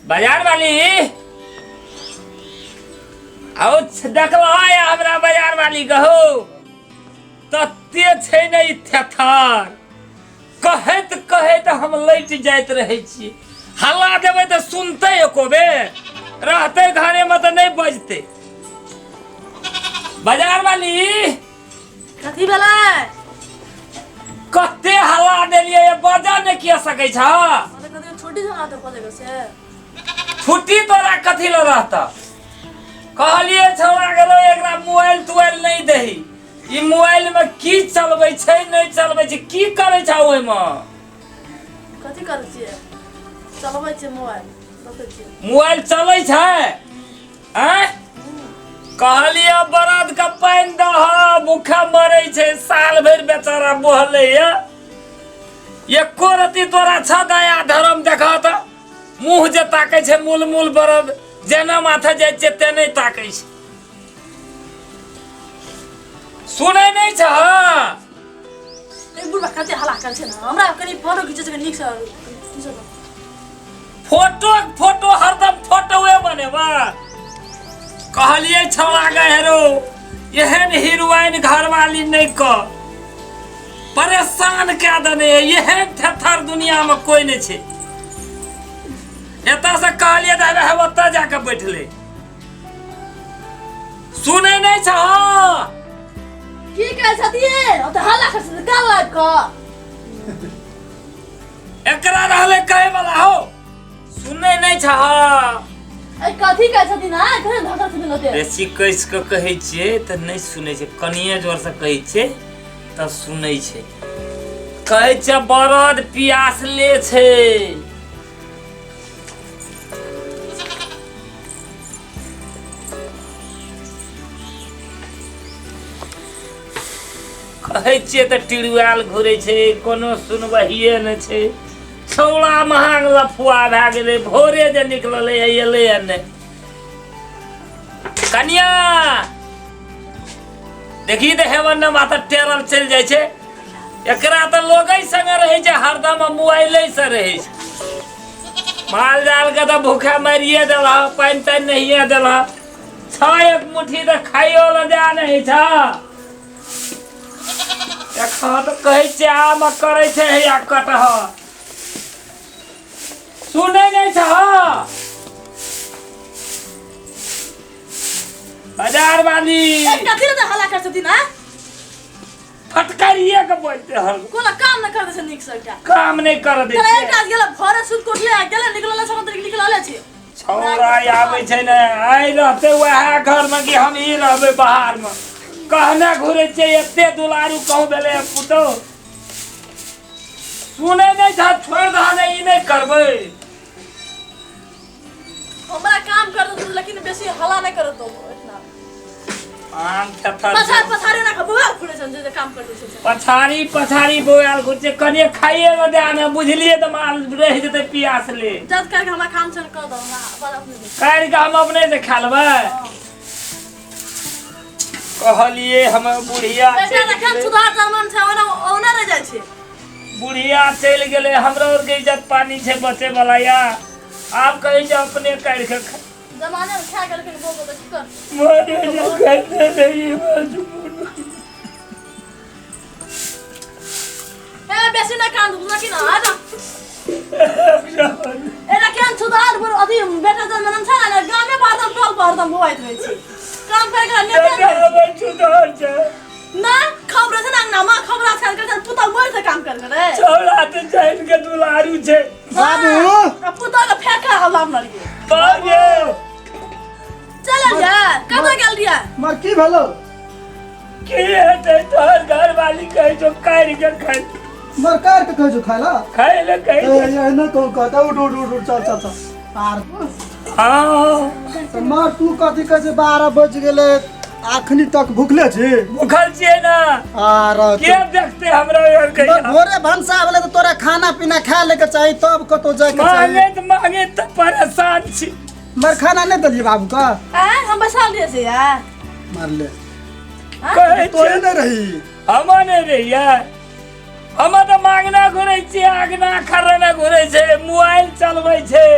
बाजार वाली आओ देखला हमरा बाजार वाली कहो तते छै नहीं थेथार कहत कहत हम लैट जाइत रहे छी हल्ला देबै त सुनते एको बेर रहते घरे में त नहीं बजते बाजार वाली कथी भेलै कते हल्ला देलिए बजा नहीं किया सकै छ मतलब कथी छोटी सुना तो पड़ेगा से छुट्टी तोरा कथी ल रहता कहलिए छोड़ा गेलो एकरा मोबाइल तुआइल नहीं दही ई मोबाइल में की चलबै छै नहीं चलबै छै की करे छ ओय में कथी करै छियै चलबै छियै मोबाइल देखै छियै मोबाइल चलै छै हैं कहलिए बरद का पाइन दह भूखा मरै छै साल भर बेचारा बोहले एको रति तोरा छ दया धर्म देखा त मुंह जे ताकै छै मूल मूल बरद जेना माथा जाय छै तेने ताकै छै सुनै नहीं छ एक बुढ़बा कते हल्ला करै छै न हमरा कनी फोटो खींचे छै नीक से खींचो फोटो फोटो हरदम फोटोए बनेबा कहलिए छौड़ा गहरो एहन हीरोइन घरवाली नहीं क परेशान क्या दने एहन थेथर दुनिया में कोई नहीं छे एता से कहलिए दादा है ओता जाके बैठले सुनै नहीं छ की कहै छथिए ओ त हल्ला करै छै गाल लाग क एकरा रहले कहे वाला हो सुनै नहीं छ ए कथी कहै छथिन आ कहे धक्का छथिन ओते बेसी कइस के कहै छिए त नहीं सुनै छै कनिए जोर से कहै छै त सुनै छै कहै छै बरद पियास ले छै कहै छिए त टिड़ुआल घुरे छै कोनो सुनबहिए न छै छौड़ा महाग लफुआ भए गेलै भोरे जे निकलले एले ने कनिया देखी त हेवन न माथा टेरल चल जाय छै एकरा त लोगै संग रहै छै हरदम मोबाइले से रहै छै माल जाल के त भूखा मारिए देला पाइन ताइन नहिए देला छ एक मुट्ठी त खाइयो ल जा नहीं छ एकरा त कहै छै आम करै छै या कटह सुनै नहीं छ बाजार वाली ए कथी ल हल्ला करै छथिन आ फटकारिए के बोलते हर कोनो काम न कर दे छै नीक से एकटा काम नहीं कर दे तोरा एकटा गेला भरे सुत कोठले गेला निकलला सब तरीके निकलले छी छौरा आबै छै ने आइ रहते वह घर में कि हम ही रहबे बाहर में कहना घुरे छै एते दुलारू कहू बेले पुतो सुनै नहीं छ छोड़ द नहीं ई नहीं करबै हमरा काम कर दो लेकिन बेसी हल्ला नहीं करो तो इतना आम थथर पछाड़ी ना खबुआ खुले छन जे काम कर दे छै पछाड़ी बोयाल घुचे कने खाइए न दे न बुझलिए त माल रह जते पियास ले जद करके हमरा काम चल कर दो ना पर अपने काल के हम अपने से खा लेबै कहलिए हम बुढ़िया बेटा रखन सुधार जर्मन छै ओना रह जाय छै बुढ़िया चल गेले हमरो के इज्जत पानी छै बचे वाला या आप कहि जे अपने कर के जमाने में खा गेल के बोल दे की कर मोरे जे करते नहीं बाजू ए बेसी ना काम दूसरा की ना आ जा ए रखन सुधार पर अथी बेटा जर्मन छै ना गांव में बारदम टोल बारदम होइत रहै छै काम करके नहीं सुधार छै ना खबर से ना मा खबर आजकल के पुता मोर से काम कर रे छौड़ा त जान के दुलारू छै बाबू पुता के फेंका हलाम लगे बाबू चल जा कब गेल रिया मार की भेलो की हेतै तोहर घर वाली कहै छौ काढ़ के खाइ मार कार के कहै छौ खाइला खाइ ले कहै ए न तो कहता उठ चल पार हां तो मार तू कथी कहै छै 12 बज गेले आखनी तक भूखले छी भूखल छियै ना आर के देखते हमरा यार कहिया भोरे भंसा भेले तो तोरा खाना पीना खा ले के चाहिए तब कतो जाय के चाहिए मांगे त परेशान छी मार खाना नहीं दलिए बाबू का हम बसाल दिए से यार मार ले कहै तो नहीं रही हम नहीं रहिया हम तो मांगना घुरै छी आगना खरना घुरै छै मोबाइल चलबै छै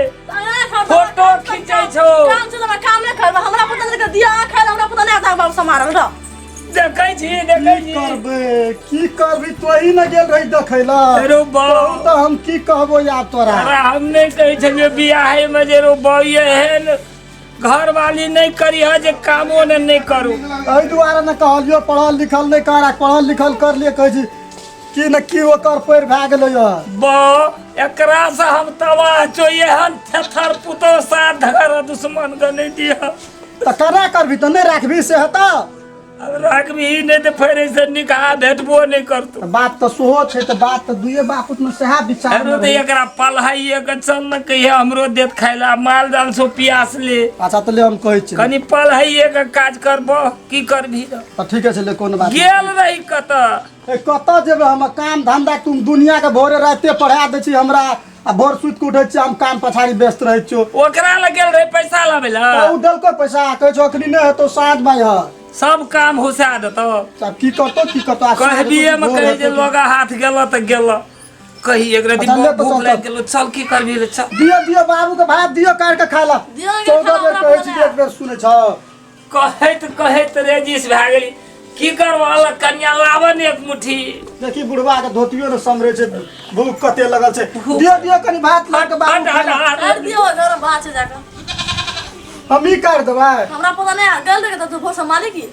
फोटो दिया खाए हमरा पता नहीं आता बाबू समारल र देखै छी की करबी तो ही न गेल रही देखैला रो बाऊ तो हम की कहबो यार तोरा अरे हम नहीं कहै छलिए बियाहे में जे रो बाऊ एहन घर वाली नहीं करी है जे कामो ने नहीं करू एहि दुआरे न कहलियो पढ़ल लिखल नहीं कर पढ़ल लिखल कर लिए कहै छी कि न की ओकर पैर भए गेलै बा एकरा से हम तबाह छो एहन थेथर पुतो साथ धर दुश्मन के नहीं दिया त करा करबी त नहीं राखबी से हता अब राखबी नहीं तो फिर ऐसे निकाह भेटबो नहीं करतो बात तो सोहो छै त बात त दुए बापुत में सेहा विचार अरे तो एकरा पलहाइए के चल न कहिया हमरो देत खाइला माल जाल सो पियास ले अच्छा त ले हम कहै छी कनी पलहाइए के काज करबो की करबी त ठीक है ले कोनो बात गेल रही कत कत जेबै हम काम धंधा तुम दुनिया के भोरे राते पढ़ा दै छी हमरा आ भोर सुत के उठै छी हम काम पछाड़ी व्यस्त रहै छियो ओकरा लग गेल रही पैसा लाबेला उ देलको पैसा कहै छो अखनी नहीं हेतौ साँझ में है सब काम हुसा देतो सब की करतो कहबिए में कहे जे लोगा हाथ गेल त गेल कही एकरा दिन भूख लाग गेल चल की करबी ले चल दियो बाबू के भात दियो काट के खा ला 14 बेर कहै छी एक बेर सुनै छ कहैत रेजिस भए गेली की करवाल कन्या लावन एक मुट्ठी देखी बुढ़वा के धोतियो न समरे छै भूख कते लगल छै दियो कनी भात ला के बाबू काट दियो घर बात से जाकर हम ही काट देबै हमरा पता नहीं गल रे तो भोर संभाले की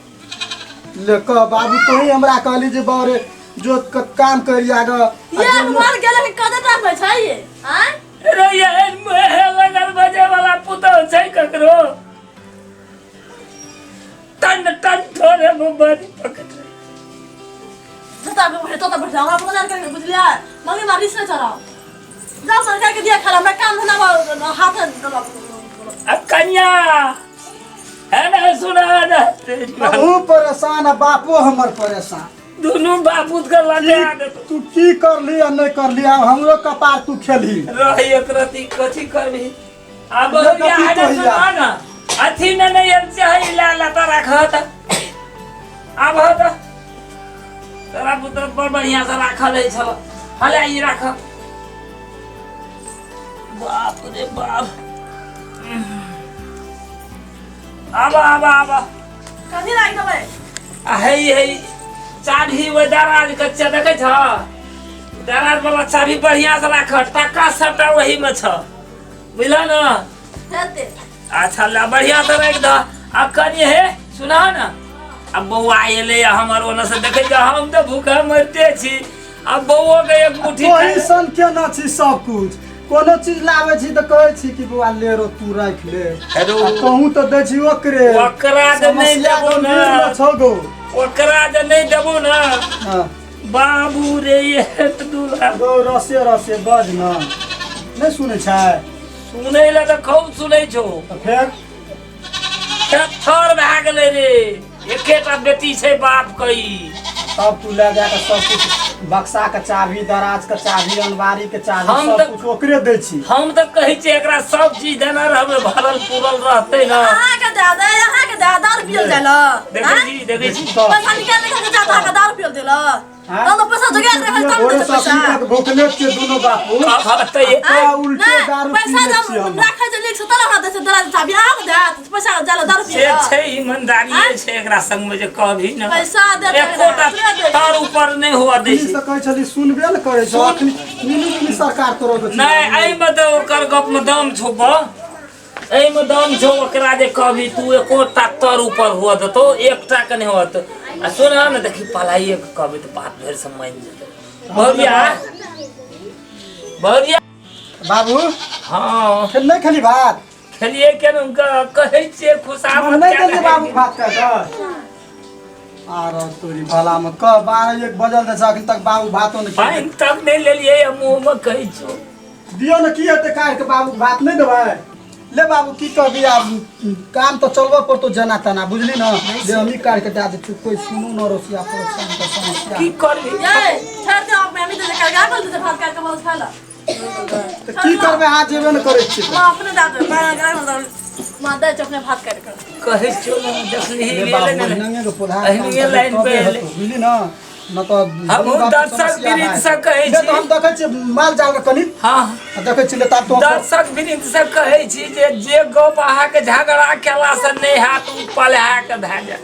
ले क बाबू तो ही हमरा कहली जे बारे जो काम करिया ग ये मार गेले के कदे टाइम पे छै ये हैं रे ये मुहे लगल बजे वाला पुतो छै ककरो टन थोड़े मोबाइल पकड़ जता के तो बैठा हमरा पता नहीं कर बुझलिया मम्मी मारिस न चला जा सरकार के दिया खाला हमरा काम धंधा हाथ कन्या है ना सुना ना तू परेशान है बापो हमर परेशान दोनों बापूत के लगा दे तू की करली आ नहीं करली हमरो कपार तू खेली रही एक रति कथी करबी अब या है ना सुना ना अथी ने नहीं चाहे ला तो रखत अब हो तो तेरा पुत्र बड़ बढ़िया से रखल है छल हले ई रख बाप रे बाप आबा कथी लाग देबै हे चाभी वो दराज कच्चा देखे छ दराज वाला चाभी बढ़िया से राख टका सबटा वही में छ बुझला ना हेते अच्छा ला बढ़िया से रख द आ कनी हे सुना ना अब बौआ एले हमर ओने से देखे जा हम तो भूखा मरते छी अब बौओ के एक मुट्ठी वही सन के ना छी सब कुछ कोनो चीज लावे छी त कहै छी कि बुआ ले रो तू राख ले कहूं त दे छी ओकरा दे नहीं देबो ना छगो ओकरा दे नहीं देबो ना हां बाबू रे ये दूल्हा गो रसे बज ना नहीं सुनै छै सुनै ला त खूब सुनै छौ फेर थर भए गेलै रे एकेटा बेटी छै बाप कई सब तू ले जाके सब कुछ बक्सा के चाभी दराज के चाभी अलमारी के चाभी सब कुछ ओकरे दे छी हम त कहै छी एकरा सब चीज देना रहबे भरल पूरल रहतै ना अहाँ के दादा रुपया देला देखै छी पैसा निकाल के जाता का दारू पियल देला तो पैसा जगह रहे तब ओरे सब भोकले के दोनों बापू कहतै उल्टे दारू पैसा जब रखे जे लिख सतला हमरा दे दराज चाबी आ दे पैसा जाला दारू पियल से छै ईमानदारी छै एकरा संग में जे कहबी ना पैसा दे एकोटा तार ऊपर नहीं हुआ दै छी से कहै छली सुनबे न करै छ मिनी सरकार तोरो के नहीं एई में त ओकर गप में दम छौ बा एई में दम छौ ओकरा जे कहबी तू एकोटा तार ऊपर हुआ त तो एकटा के नहीं होत आ सुना न देखी पलाइए के कहबी त बात भर समझ जेतै बहुरिया बाबू हां खेल नहीं खेली भात खेलिए के उनका कहै छे खुशामद नहीं खेली बाबू भात का आरो तोरी भला में क 12 1 बजल दे अखन तक बाबू भातो नहीं पाइन तक नहीं लेलिए मुंह में कहै छौ दियो न की हेते काट के बाबू भात नहीं देबै ले बाबू की कहबी आब काम तो चलबो पर तो जना तना बुझली न ले हम ही काट के दे दे कोई सुनो न रोसिया परेशान का समस्या की करबी ये छोड़ दे अब मैं तो कर गागल दे भात काट के बहुत खा ला तो की करबे हाथ जेबे न करे छी हां अपने दादू मैं गागल मादा चपने भात काट कर कहै छौ न देखली ले बाबू नंगे के पोधा अहिनी लाइन पे बुझली न न तो हम दर्शक वृंद से कहै ले तो हम छी देखै छी माल जाल के कनी हाँ देखै छी ले ता तो दर्शक वृंद से कहै छी जे गप अहाँ के झगड़ा केला से नहीं हाथ पलहा के धै जा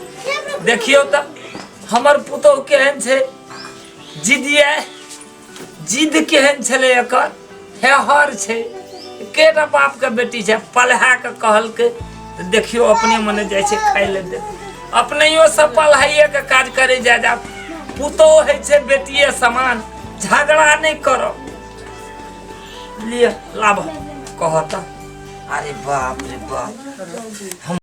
देखियो त हमर पुतोह केहन छै जिदिया जिद केहन छले एकर हेहर छै केटा बाप के बेटी छै पलहा के कहल के देखियो अपने मने जाय छै खाय ले दे अपनेयो सब पलहाइए के काज करे जा पुतोह है छै बेटिए समान झगड़ा नहीं करो लिए लाभ कहता अरे बाप रे बाप